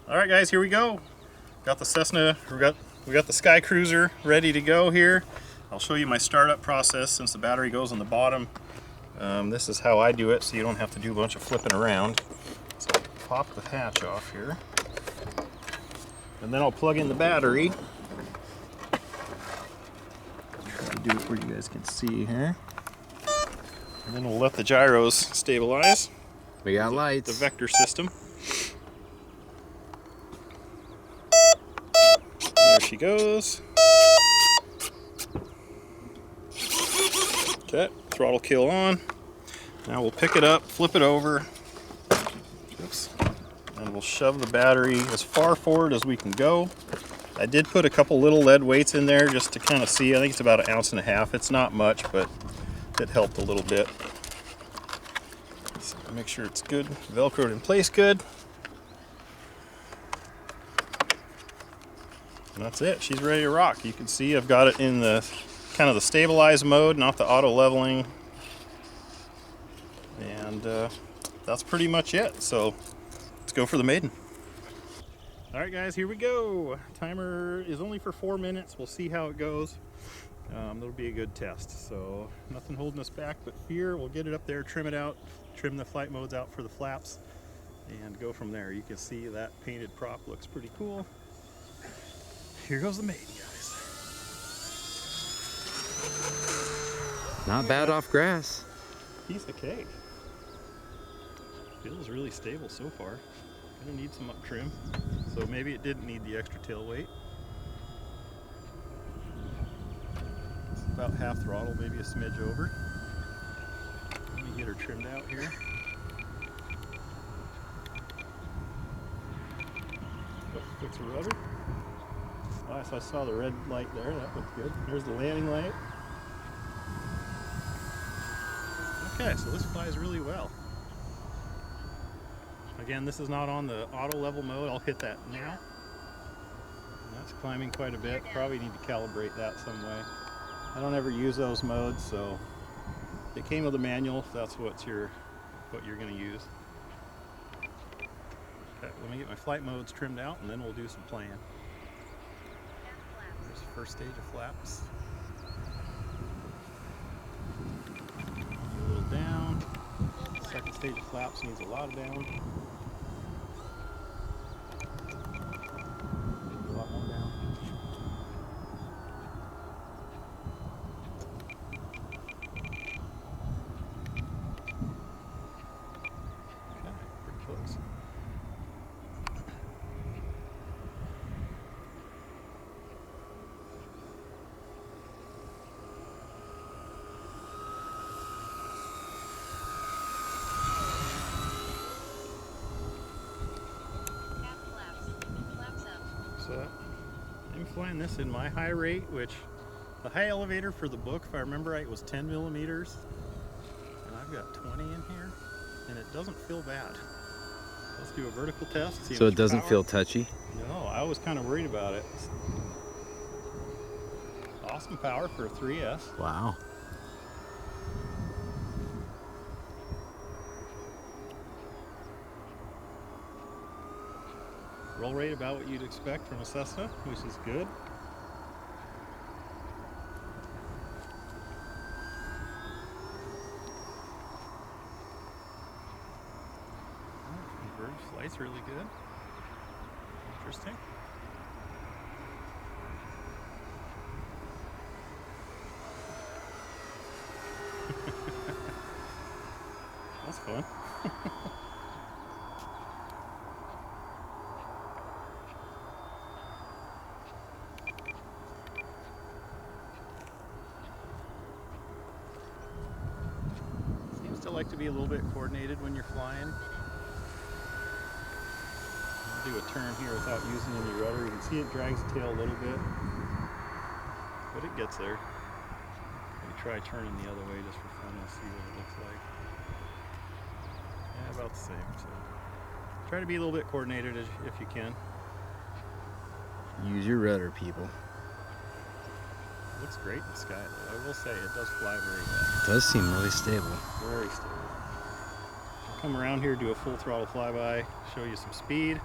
All right, guys, here we go. Got the Cessna, we got the Sky Cruiser ready to go here. I'll show you my startup process since the battery goes on the bottom. This is how I do it, so you don't have to do a bunch of flipping around. So pop the hatch off here, and then I'll plug in the battery. Try to do it where you guys can see here. And then we'll let the gyros stabilize. We got lights. The vector system. There she goes. Okay, throttle kill on. Now we'll pick it up, flip it over. Oops. And we'll shove the battery as far forward as we can go. I did put a couple little lead weights in there just to kind of see. I think it's about 1.5 ounces. It's not much, but it helped a little bit. So make sure it's good, Velcroed in place good. And that's it. She's ready to rock. You can see I've got it in the kind of the stabilized mode, not the auto leveling. And that's pretty much it. So let's go for the Maiden. All right, guys, here we go. Timer is only for 4 minutes. We'll see how it goes. It'll be a good test. So nothing holding us back but fear. We'll get it up there, trim it out, trim the flight modes out for the flaps, and go from there. You can see that painted prop looks pretty cool. Here goes the Maiden, guys. Not bad off grass. Piece of cake. Feels really stable so far. Gonna need some up trim, so maybe it didn't need the extra tail weight. It's about half throttle, maybe a smidge over. Let me get her trimmed out here. Oh, fix the rudder. Oh, so I saw the red light there. That looked good. There's the landing light. Okay, so this flies really well. Again, this is not on the auto level mode. I'll hit that now. And that's climbing quite a bit. Probably need to calibrate that some way. I don't ever use those modes, so it came with a manual if that's what you're going to use. Okay, let me get my flight modes trimmed out, and then we'll do some playing. There's the first stage of flaps. A little down. Second stage of flaps needs a lot of down. A lot more down. Okay, pretty close. So I'm flying this in my high rate, which the high elevator for the book, if I remember right, was 10 millimeters. And I've got 20 in here, and it doesn't feel bad. Let's do a vertical test. See So it doesn't power. feel touchy? No, I was kind of worried about it. Awesome power for a 3S. Wow. Roll rate about what you'd expect from a Cessna, which is good. Converged flight's really good. Interesting. That's fun. Seems to like to be a little bit coordinated when you're flying. I'll do a turn here without using any rudder. You can see it drags the tail a little bit, but it gets there. Maybe try turning the other way just for fun and see what it looks like. Yeah, about the same. So try to be a little bit coordinated if you can. Use your rudder, people. Looks great in the sky though. I will say it does fly very well. It does seem really stable. Very stable. I'll come around here, do a full throttle flyby, show you some speed.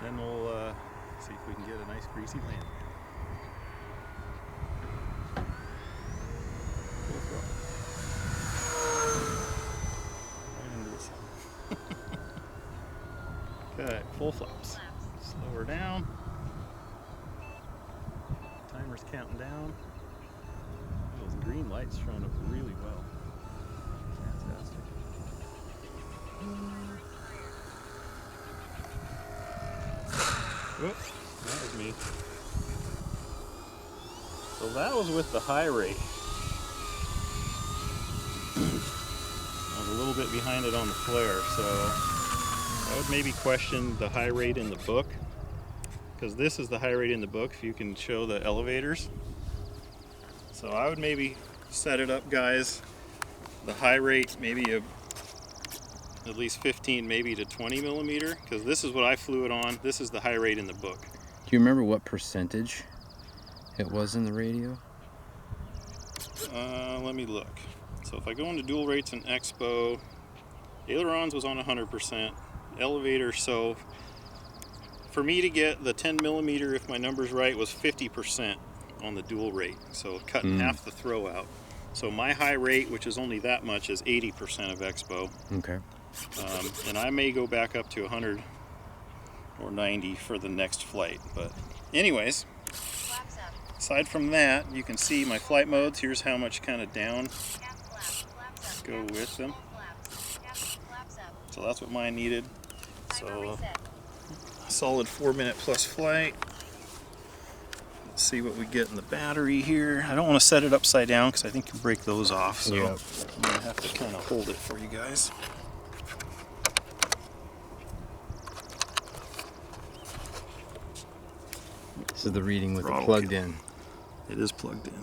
Then we'll see if we can get a nice greasy landing. Right into the sun. Okay, full flaps. Slow her down. Timer's counting down. Those green lights showing up really well. Fantastic. Whoops, that was me. So that was with the high rate. I was a little bit behind it on the flare, so I would maybe question the high rate in the book, because this is the high rate in the book if you can show the elevators. So I would maybe set it up, guys, the high rate maybe at least 15, maybe to 20 millimeter, because this is what I flew it on. This is the high rate in the book. Do you remember what percentage it was in the radio? Let me look. So if I go into dual rates in Expo, ailerons was on 100%, elevator, so for me to get the 10 millimeter, if my number's right, was 50% on the dual rate, so cutting half the throw out. So my high rate, which is only that much, is 80% of Expo. Okay. And I may go back up to 100 or 90 for the next flight. But anyways, aside from that, you can see my flight modes. Here's how much kind of down go with them. So that's what mine needed. So a solid 4-minute plus flight. Let's see what we get in the battery here. I don't want to set it upside down because I think you break those off. So Yep. I'm going to have to kind of hold it for you guys. This is the reading with it Throttle plugged kill. in. It is plugged in.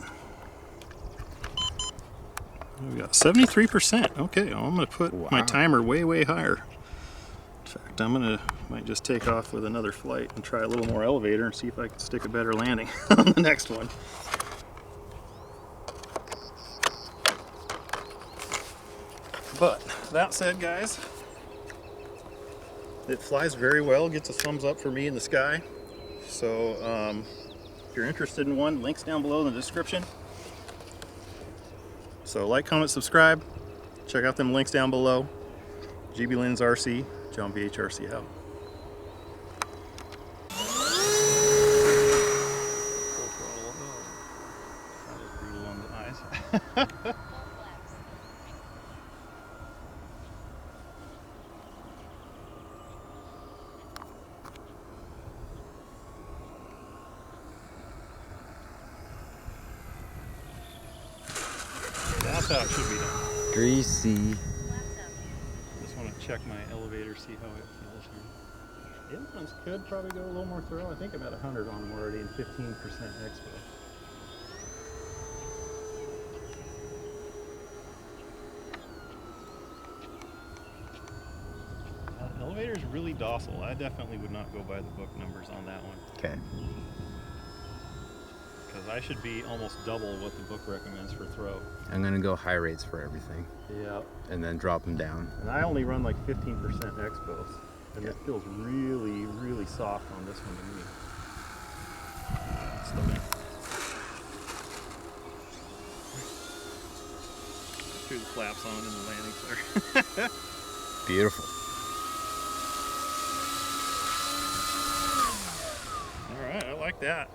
We got 73%. Okay, I'm going to put my timer way, way higher. In fact, might just take off with another flight and try a little more elevator and see if I can stick a better landing on the next one. But that said, guys, it flies very well, gets a thumbs up for me in the sky. So if you're interested in one, links down below in the description. So like, comment, subscribe. Check out them links down below. GBLyndens RC, John BHRC out. Full throttle. That was brutal on the eyes. That's how it should be done. Greasy. Just want to check my elevator, see how it feels here. Ailerons could probably go a little more throw. I think I'm at 100 on them already and 15% expo. Elevator is really docile. I definitely would not go by the book numbers on that one. Okay. Because I should be almost double what the book recommends for throw. I'm gonna go high rates for everything. Yeah. And then drop them down. And I only run like 15% expos. And it feels really, really soft on this one to me. Threw the flaps on in the landing clear. Beautiful. All right, I like that.